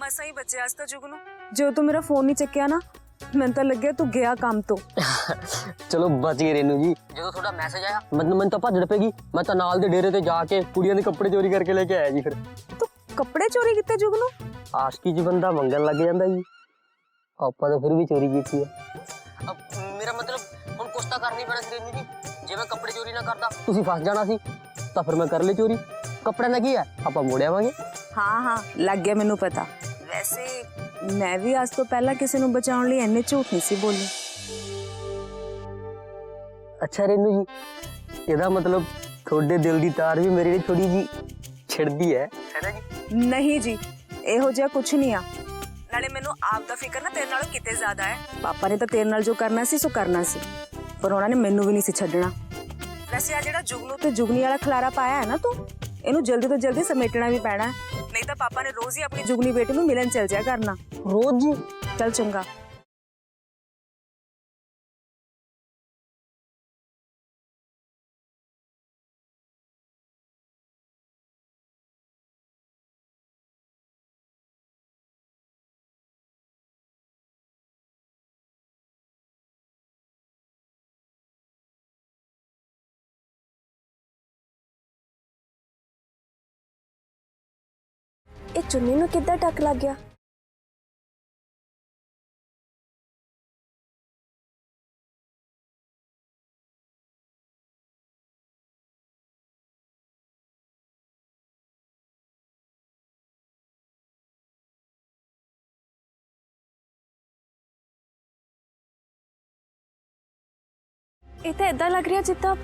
ਮਸਾਂ ਹੀ ਬਚਿਆ ਅੱਜ ਤਾਂ ਜੁਗਨੂ। ਜੋ ਤੂੰ ਮੇਰਾ ਫੋਨ ਨਹੀਂ ਚੱਕਿਆ ਨਾ, ਮੈਨੂੰ ਤਾਂ ਲੱਗਿਆ ਤੂੰ ਗਿਆ ਕੰਮ ਤੋਂ। ਚਲੋ ਬਚ ਗਏ ਰੇनू जी। ਜਦੋਂ ਤੁਹਾਡਾ ਮੈਸੇਜ ਆਇਆ ਮੈਨੂੰ ਤਾਂ ਭੱਜ ਪਈ। ਮੈਂ ਤਾਂ ਨਾਲ ਦੇ ਡੇਰੇ ਤੇ ਜਾ ਕੇ ਕੁੜੀਆਂ ਦੇ ਕੱਪੜੇ ਚੋਰੀ ਕਰਕੇ ਲੈ ਕੇ ਆਇਆ ਜੀ। ਫਿਰ ਤੂੰ ਕੱਪੜੇ ਚੋਰੀ ਕੀਤੇ ਜੁਗਨੂ? ਆਸ਼ਕੀ 'ਚ ਬੰਦਾ ਮੰਗਣ ਲੱਗ ਜਾਂਦਾ ਜੀ। ਆਪਾਂ ਤਾਂ ਫਿਰ ਵੀ ਚੋਰੀ ਕੀਤੀ ਹੈ। ਮੇਰਾ ਮਤਲਬ ਹੁਣ ਕੁਛ ਤਾਂ ਕਰਨਾ ਹੀ ਪੈਣਾ ਸੀ ਰੇनू जी। ਜੇ ਮੈਂ ਕੱਪੜੇ ਚੋਰੀ ਨਾ ਕਰਦਾ ਤੁਸੀਂ ਫਸ ਜਾਣਾ ਸੀ, ਤਾਂ ਫਿਰ ਮੈਂ ਕਰ ਲਈ ਚੋਰੀ। ਕੱਪੜਿਆਂ ਦਾ ਕੀ ਹੈ, ਆਪਾਂ ਮੋੜ ਆਵਾਂਗੇ। ਹਾਂ ਲੱਗ ਗਿਆ ਮੈਨੂੰ ਪਤਾ। ਵੈਸੇ ਮੈਂ ਵੀ ਅੱਜ ਤੋਂ ਪਹਿਲਾਂ ਕਿਸੇ ਨੂੰ ਬਚਾਉਣ ਲਈ ਇੰਨੇ ਝੂਠ ਨਹੀਂ ਸੀ ਬੋਲੀ। ਅੱਛਾ ਰੇनू जी, ਇਹਦਾ ਮਤਲਬ ਤੁਹਾਡੇ ਦਿਲ ਦੀ ਤਾਰ ਵੀ ਮੇਰੇ ਲਈ ਥੋੜੀ ਜੀ ਛਿੜਦੀ ਹੈ ਨਾ ਜੀ? ਨਹੀਂ ਜੀ, ਇਹੋ ਜਿਹਾ ਕੁਝ ਨਹੀਂ ਆ। ਨਾਲੇ ਮੈਨੂੰ ਆਪ ਦਾ ਫਿਕਰ ਨਾ ਤੇਰੇ ਨਾਲੋਂ ਕਿਤੇ ਜ਼ਿਆਦਾ ਹੈ। ਪਾਪਾ ਨੇ ਤਾਂ ਤੇਰੇ ਨਾਲ ਜੋ ਕਰਨਾ ਸੀ ਸੋ ਕਰਨਾ ਸੀ, ਪਰ ਉਹਨਾਂ ਨੇ ਮੈਨੂੰ ਵੀ ਨਹੀਂ ਸੀ ਛੱਡਣਾ। ਵੈਸੇ ਆ ਜਿਹੜਾ ਜੁਗਨੂ ਤੇ ਜੁਗਨੀ ਵਾਲਾ ਖਲਾਰਾ ਪਾਇਆ ਹੈ ਨਾ ਤੂੰ, ਇਹਨੂੰ ਜਲਦੀ ਤੋਂ ਜਲਦੀ ਸਮੇਟਣਾ ਵੀ ਪੈਣਾ, ਨਹੀਂ ਤਾਂ ਪਾਪਾ ਨੇ ਰੋਜ਼ ਹੀ ਆਪਣੀ ਜੁਗਨੀ ਬੇਟੀ ਨੂੰ ਮਿਲਣ ਚਲ ਜਾਇਆ ਕਰਨਾ। ਰੋਜ਼ ਜੀ? ਚੱਲ ਚੰਗਾ। ਇਹ ਚੁੰਨੀ ਨੂੰ ਕਿੱਦਾਂ ਟੱਕ ਲੱਗ ਗਿਆ? ਇਹ ਤਾਂ ਏਦਾਂ ਲੱਗ ਰਿਹਾ ਜਿੱਦਾਂ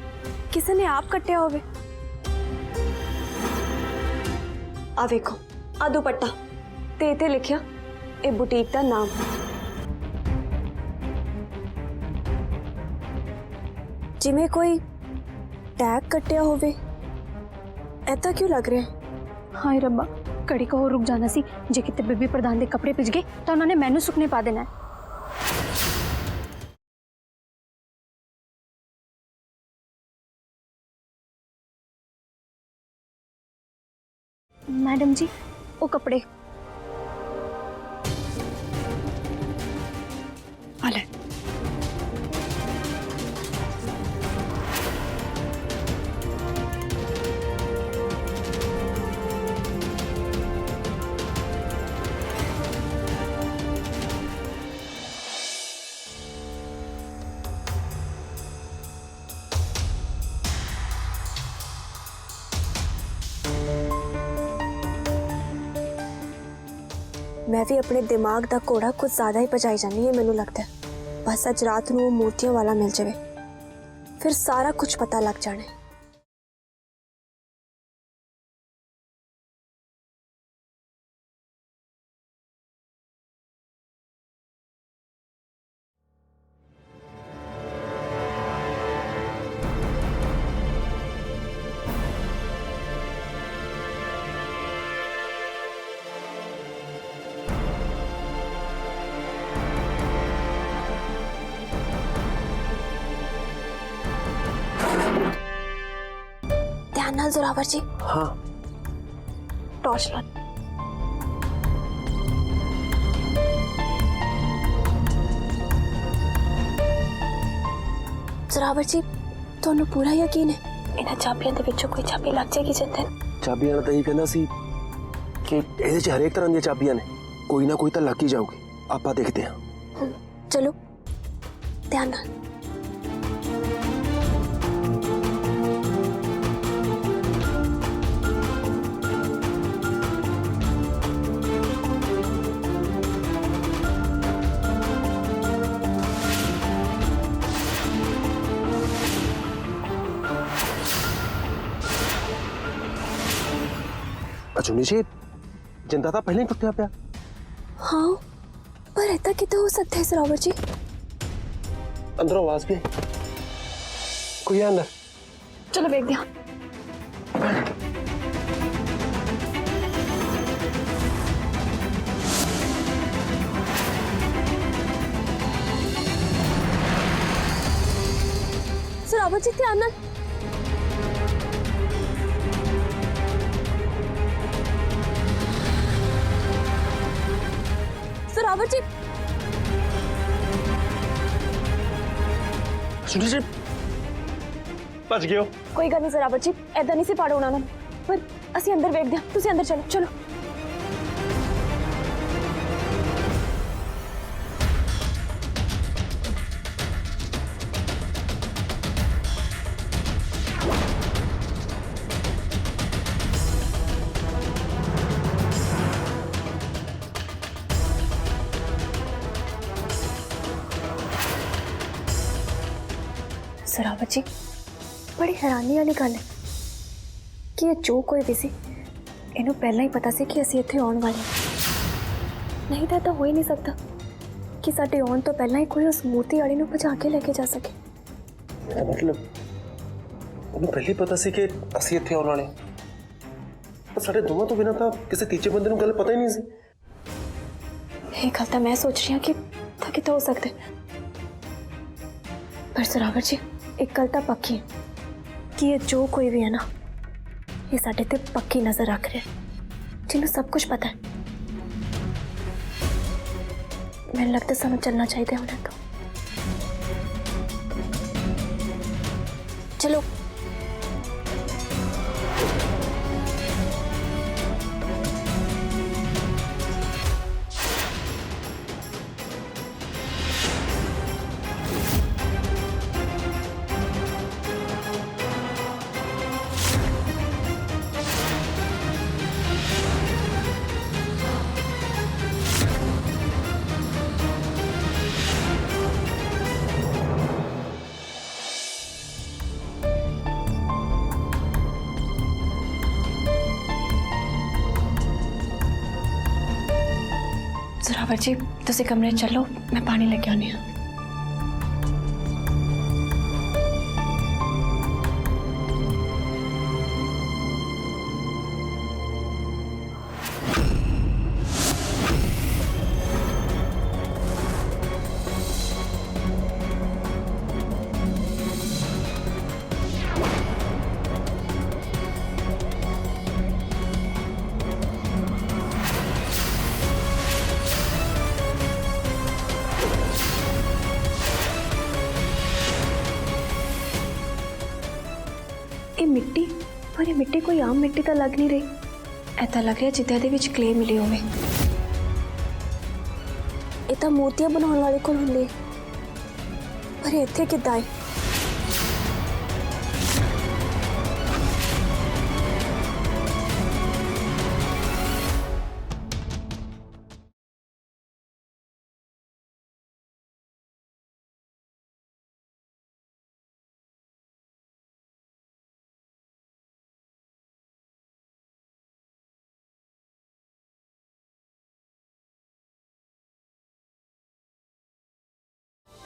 ਕਿਸੇ ਨੇ ਆਪ ਕੱਟਿਆ ਹੋਵੇ। ਆ ਵੇਖੋ, ਆ ਦੁਪੱਟਾ ਤੇ ਇੱਥੇ ਲਿਖਿਆ ਇਹ ਬੁਟੀਕ ਦਾ ਨਾਮ। ਜਿਵੇਂ ਕੋਈ ਟੈਗ ਕੱਟਿਆ ਹੋਵੇ। ऐसा क्यों लग रहा है? हाय रब्बा, कड़ी को रुक जाना सी। जे किते बेबी प्रधान दे कपड़े पिज गए तो उन्होंने मैनू सुकने पा देना है। मैडम जी, वो कपड़े आले। मैं भी अपने दिमाग का घोड़ा कुछ ज्यादा ही भजाई जानी है। मैनू लगता है बस अज रात नूं मूर्तियों वाला मिल जाए, फिर सारा कुछ पता लग जाना है। ध्यान नाल जोरावर जी। हाँ। टॉर्च लो। जोरावर जी, ਤੁਹਾਨੂੰ पूरा यकीन है ਇਹਨਾਂ ਚਾਬੀਆਂ ਦੇ ਵਿੱਚੋਂ ਕੋਈ ਚਾਬੀ ਲੱਗ ਜਾਏਗੀ ਜਿੰਦਨ? ਚਾਬੀਆਂ ਨਾਲ ਤਾਂ ਇਹ ਕਹਿੰਦਾ ਸੀ ਕਿ ਇਹਦੇ 'ਚ ਹਰੇਕ ਤਰ੍ਹਾਂ ਦੀਆਂ ਚਾਬੀਆਂ ਨੇ, ਕੋਈ ਨਾ ਕੋਈ ਤਾਂ ਲੱਗ ਹੀ ਜਾਊਗੀ। ਆਪਾਂ ਦੇਖਦੇ ਹਾਂ। ਚਲੋ ਧਿਆਨ ਨਾਲ। ਅਚੁਨੀ ਜੀ, ਜਿੰਦਾ ਤਾਂ ਪਹਿਲਾਂ ਹੀ ਟੁੱਟਿਆ ਪਿਆ। हाँ, पर ऐसा कितना हो सकता है सरोवर जी? ਅੰਦਰੋਂ ਆਵਾਜ਼ ਵੀ ਆਈ। ਕੋਈ ਆ ਅੰਦਰ? चलो देख दिया। सरोवर जी ध्यान नाल। ਜ਼ਰਾਵਰ ਜੀ ਸੁਣੀ ਜੀ ਭੱਜ ਗਿਓ। ਕੋਈ ਗੱਲ ਨਹੀਂ ਜ਼ਰਾਵਰ ਜੀ, ਐਦਾਂ ਨਹੀਂ ਸੀ ਪਾੜੋ ਉਹਨਾਂ ਨੂੰ, ਪਰ ਅਸੀਂ ਅੰਦਰ ਵੇਖਦੇ ਹਾਂ, ਤੁਸੀਂ ਅੰਦਰ ਚਲੋ ਚਲੋ। ਜ਼ਰਾਵਰ ਜੀ, बड़ी हैरानी वाली गल है कि ये जो कोई भी सी इन्हों पहला ही पता सी कि असीं इत्थे आउण वाले हां। नहीं तो हो ही नहीं सकता कि साडे आउण तो पहला ही कोई उस मूर्ति वाली नूं भजा के लेके जा सके। मतलब ਉਹਨੂੰ ਪਹਿਲੇ ਪਤਾ ਸੀ ਕਿ ਅਸੀਂ ਇੱਥੇ ਆਉਣ ਵਾਲੇ ਹਾਂ, ਪਰ ਸਾਡੇ ਦੋਵਾਂ ਤੋਂ ਬਿਨਾਂ ਤਾਂ ਕਿਸੇ ਤੀਜੇ ਬੰਦੇ ਨੂੰ ਗੱਲ पता ही नहीं ਸੀ। ये गल तो मैं सोच रही हूँ कि कितना हो सकता है, पर सरावर जी एक गल तो पक्की है कि ये जो कोई भी है ना, ये साडे ते पक्की नजर रख रहा है, जिन्हें सब कुछ पता है। मैंने लगता है सानू चलना चाहिए उन्हें तो। चलो ਜ਼ਰਾਵਰ ਜੀ, ਤੁਸੀਂ ਕਮਰੇ ਚੱਲੋ, ਮੈਂ ਪਾਣੀ ਲੈ ਕੇ ਆਉਂਦੀ ਹਾਂ। ये मिट्टी, पर ये मिट्टी कोई आम मिट्टी तो लग नहीं रही, ऐसा लग रहा जिद्दां दे विच क्ले मिली होवे। ये तो मूर्तियां बनाने वाले कोल हुंदी है, पर ये इत्थे किद्दां है?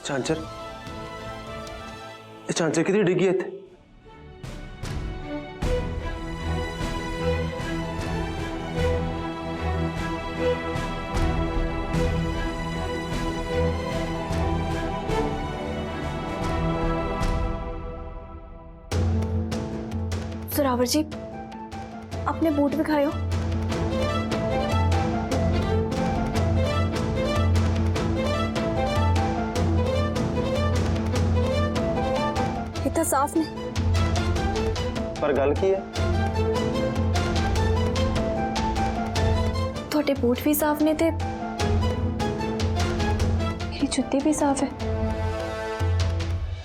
ਚਾਂਚਰ, ਇਹ ਚਾਂਚਰ ਕਿੱਥੇ ਡਿੱਗੀ ਇੱਥੇ? ਜ਼ਰਾਵਰ ਜੀ, अपने बूट दिखाओ। इतना साफ नहीं, पर गल की है? थोड़े बूट भी साफ ने ते मेरी जुत्ती भी साफ है।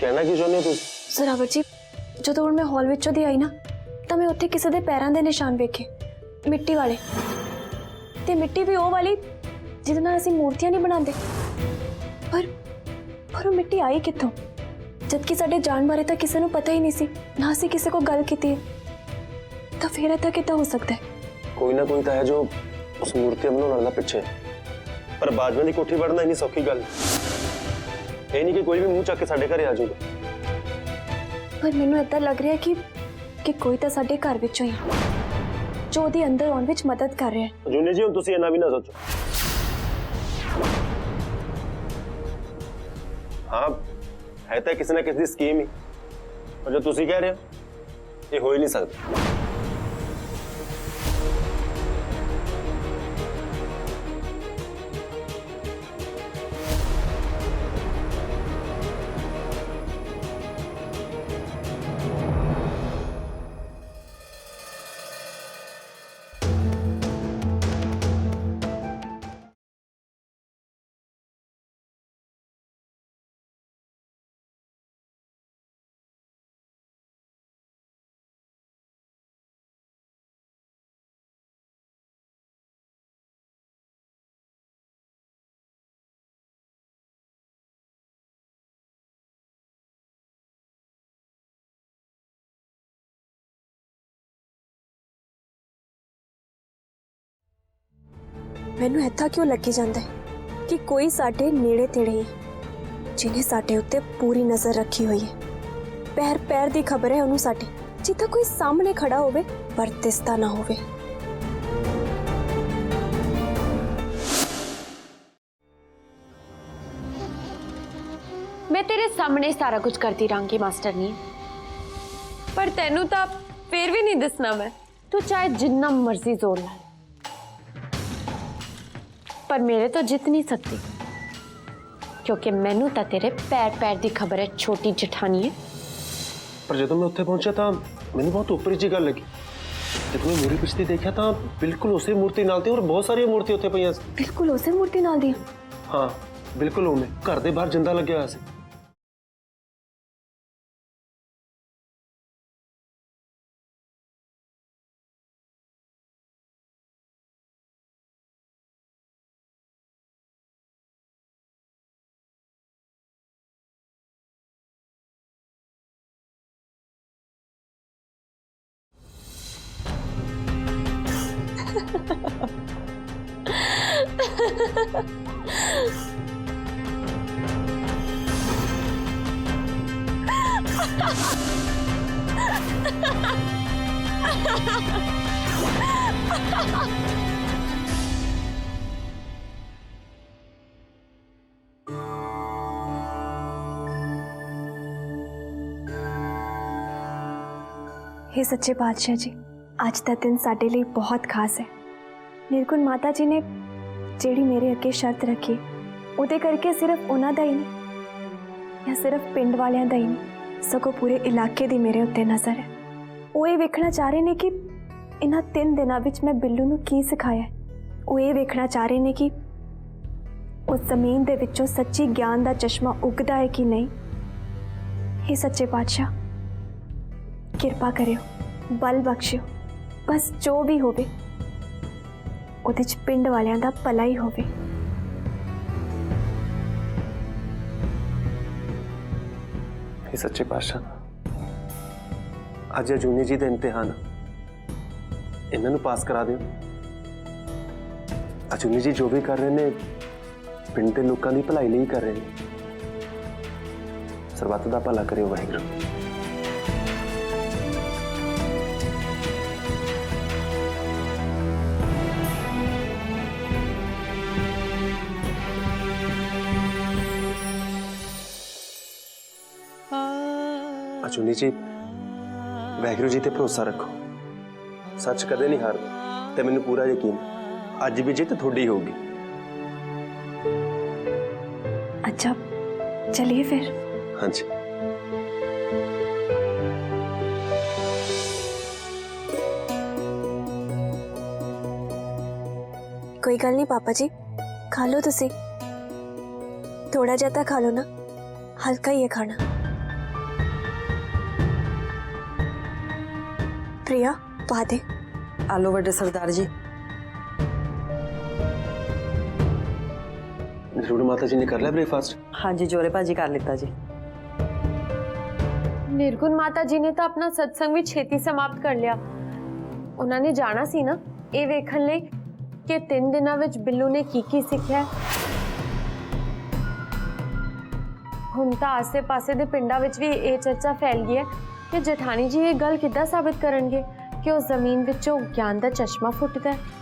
कहना की चाहते हो तुम? ਜ਼ਰਾਵਰ ਜੀ, ਜਦੋਂ ਹੁਣ ਮੈਂ ਹਾਲ ਵਿੱਚੋਂ ਦੀ ਆਈ ਨਾ, ਤਾਂ ਮੈਂ ਉੱਥੇ ਕਿਸੇ ਦੇ ਪੈਰਾਂ ਦੇ ਨਿਸ਼ਾਨ ਵੇਖੇ, ਮਿੱਟੀ ਵਾਲੇ, ਤੇ ਮਿੱਟੀ ਵੀ ਉਹ ਵਾਲੀ ਜਿਹਦੇ ਨਾਲ ਅਸੀਂ ਮੂਰਤੀਆਂ ਨਹੀਂ ਬਣਾਉਂਦੇ। ਪਰ ਉਹ ਮਿੱਟੀ ਆਈ ਕਿੱਥੋਂ, ਜਦਕਿ ਸਾਡੇ ਜਾਣ ਬਾਰੇ ਤਾਂ ਕਿਸੇ ਨੂੰ ਪਤਾ ਹੀ ਨਹੀਂ ਸੀ, ਨਾ ਅਸੀਂ ਕਿਸੇ ਕੋਲ ਗੱਲ ਕੀਤੀ ਹੈ। ਤਾਂ ਫਿਰ ਇਹ ਕਿੱਦਾਂ ਹੋ ਸਕਦਾ ਹੈ? कोई ना कोई तो है जो उस मूर्ति बनाने का पिछे, पर बाजवा की कोठी बढ़ना इन्नी सौखी गल ये नहीं कि कोई भी मुंह चक के साडे घरे आ जाऊगा। पर मैनू इतना लग रहा है कि कोई तो साडे घर विचों ही है, जो ਉਹਦੇ अंदर आउण विच मदद कर रहा है। जूने जी हुण तुसीं इन्ना भी ना सोचो। हाँ है तो किसी ना किसी की स्कीम ही, और जो तुसीं कह रहे हो ये हो ही नहीं सकता। ਮੈਨੂੰ ਇੱਥਾ ਕਿਉਂ ਲੱਗੀ ਜਾਂਦਾ ਹੈ ਕਿ ਕੋਈ ਸਾਡੇ ਨੇੜੇ ਤੇੜੇ ਹੀ ਹੈ ਜਿਹਨੇ ਸਾਡੇ ਉੱਤੇ ਪੂਰੀ ਨਜ਼ਰ ਰੱਖੀ ਹੋਈ ਹੈ। ਪੈਰ ਪੈਰ ਦੀ ਖਬਰ ਹੈ ਉਹਨੂੰ ਸਾਡੇ, ਜਿੱਥੇ ਕੋਈ ਸਾਹਮਣੇ ਖੜਾ ਹੋਵੇ ਪਰ ਦਿਸਦਾ ਨਾ ਹੋਵੇ। मैं तेरे सामने सारा कुछ करती रहूंगी मास्टरनी, पर तेनू तो फिर भी नहीं दसना। मैं तू चाहे जिन्ना मर्जी जोर ला, पर मेरे तो जित नहीं सकती, क्योंकि मैनू तो तेरे पैर पैर की खबर है छोटी जठानी है। पर जो मैं उत्थे पहुंचा था मैंने बहुत ऊपरी जी गल लगी। जब मैं मूरी पिछली देखा था बिल्कुल उसी मूर्ति नाल थी और बहुत सारी मूर्ति उत्थे पईयां सी। बिल्कुल उसे मूर्ति नाल दी? हाँ बिल्कुल उवें घर दे बाहर जिंदा लग्या होया सी। हे सच्चे पातशाह जी, आज का दिन साडे लिए बहुत खास है। निर्गुण माता जी ने जेड़ी मेरे अगे शर्त रखी उहदे करके सिर्फ उन्हां दा ही नहीं या सिर्फ पिंड वालियां दा ही नहीं सगों पूरे इलाके दी मेरे उत्ते नज़र है। वो ये वेखना चाह रहे ने कि इन्हां 3 दिनां विच मैं बिल्लू नूं की सिखाया है। वो ये वेखना चाह रहे ने कि उस जमीन दे विचों सच्ची ज्ञान दा चश्मा उगदा है कि नहीं। हे सच्चे पातशाह किरपा करियो, बल बख्शियो, बस जो भी होवे उहदे च पिंड वालियां दा भला ही होवे। हे सच्चे पातशाह अज जूनी जी का इम्तिहान इन्हां नूं पास करा दिओ। अजूनी जी जो भी कर रहे ने पिंड के लोगों की भलाई नहीं कर रहे। सरबत का भला करियो वाहिगुरू। अजूनी जी वाहिगुरू जी ते भरोसा रखो, सच कदे नहीं हारदा ते मैनूं पूरा यकीन अज भी जित थोड़ी होगी। अच्छा चलिए फिर। हाँ जी कोई गल नहीं पापा जी, खा लो तुसी, थोड़ा ज्यादा खा लो ना, हल्का ही है खाना। प्रिया पा दे। आलो वड्डे सरदार जी। जरूर माता जी ने कर लिया ब्रेकफास्ट? हाँ जी जोरे भाजी कर लेता जी। निर्गुण माता जी ने तो अपना सत्संग भी छेती समाप्त कर लिया। उन्होंने जाना सी ना ये वेखण लई कि 3 दिनों विच बिल्लू ने की सीखिया। हुण तां आसे पासे दे पिंडां विच भी ये चर्चा फैल गई है कि जठानी जी ये गल किद्दां साबित करनगे कि उस जमीन विचों ज्ञान दा चश्मा फुटदा है।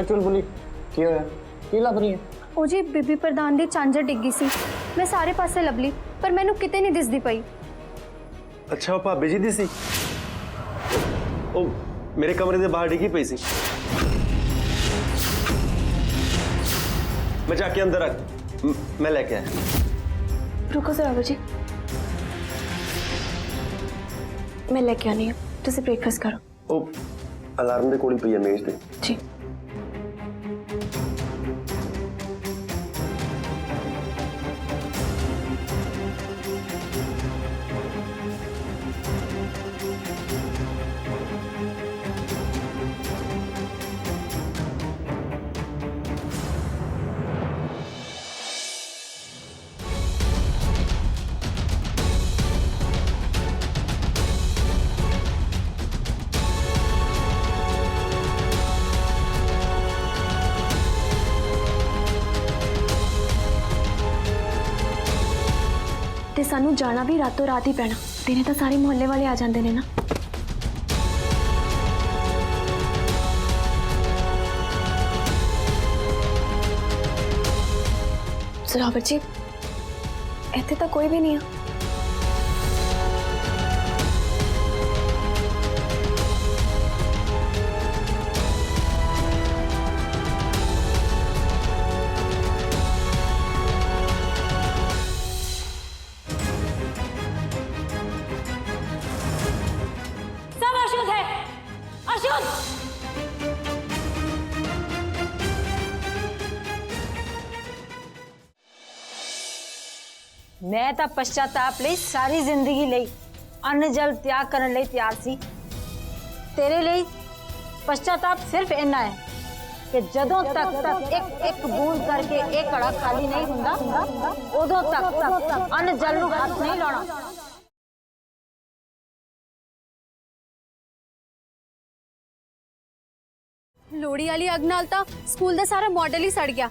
चुलबुली की होया की लभ रही है? ਉਹ ਜੀ ਬੀਬੀ ਪ੍ਰਧਾਨ ਦੀ ਚਾਂਜਰ ਡਿੱਗੀ ਸੀ। ਮੈਂ ਸਾਰੇ ਪਾਸੇ ਲੱਭ ਲਈ ਪਰ ਮੈਨੂੰ ਕਿਤੇ ਨਹੀਂ ਦਿਸਦੀ ਪਈ। अच्छा वो भाभी जी दी सी? ओ मेरे कमरे के बाहर डिगी पई सी। मैं जाके अंदर मैं लेके आया। रुको जरा जी, मैं लेके आनी हूँ, तुसी ब्रेकफास्ट करो। ओ अलार्म दे कोल पई है मेज ते। जी सानू जाना भी रातों रात ही पैना। दिने तो सारे मोहल्ले वाले आ जाते हैं ना। सरावर जी, इत्थे तो कोई भी नहीं है। सब अशुद्ध है, अशुद्ध। मैं तो पश्चाताप ਲਈ सारी जिंदगी ਲਈ अन्न जल त्याग करने ਲਈ ਤਿਆਰ ਸੀ। तेरे ਲਈ पश्चाताप सिर्फ इन्ना है कि जदों तक एक एक बूंद करके एक घड़ा खाली नहीं हुंदा उदों तक अन्न जल ਨੂੰ हथ नहीं लाना। लोड़ी वाली अग नाल तां स्कूल दा सारा मॉडल ही सड़ गया।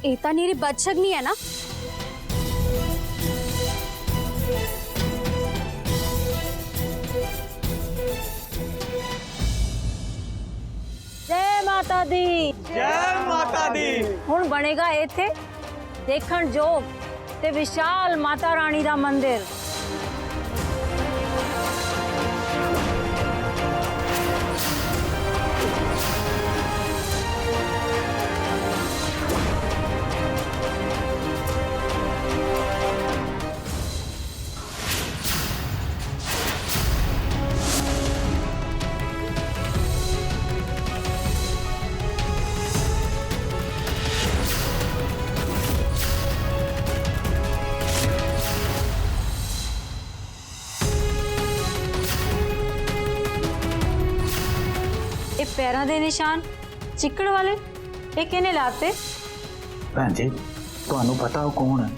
ਇਹ ਤਾਂ ਨੀਰੀ ਬਦਸ਼ਗਨੀ है ना। जय माता दी। जय माता दी। हुण बनेगा इत्थे देखण जोग ते विशाल माता रानी दा मंदिर। पैरों के निशान चिकड़ वाले ये किने लाते? भैन जी ਤੁਹਾਨੂੰ पता वो कौन है?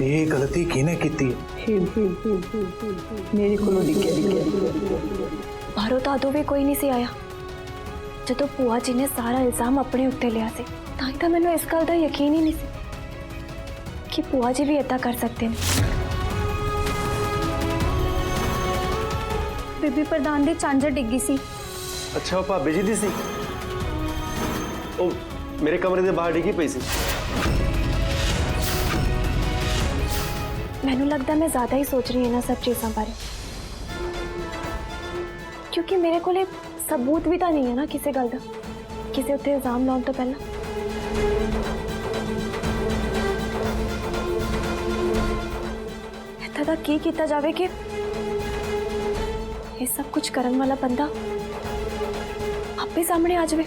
ये गलती किने की? मेरे को बाहरों तो अदों भी कोई नहीं से आया जो भूआ जी ने सारा इल्जाम अपने उत्ते लिया से। तां ही तो मैनूं इस गल का यकीन ही नहीं सी कि भूआ जी भी इदा कर सकते हैं। बीबी प्रधान दी झांझर डिग्गी सी। अच्छा वो भाभी जी दी सी? ओ मेरे कमरे के बाहर डिगी पई सी। मैनूं लगता मैं ज़्यादा ही सोच रही हूँ ना सब चीज़ों बारे, क्योंकि मेरे को सबूत भी तो नहीं है ना किसी गल का, किसी उत्ते इल्जाम लाने तो पहला। इत्थे तक की किया जाए कि ये सब कुछ करने वाला बंदा आपे सामने आ जाए।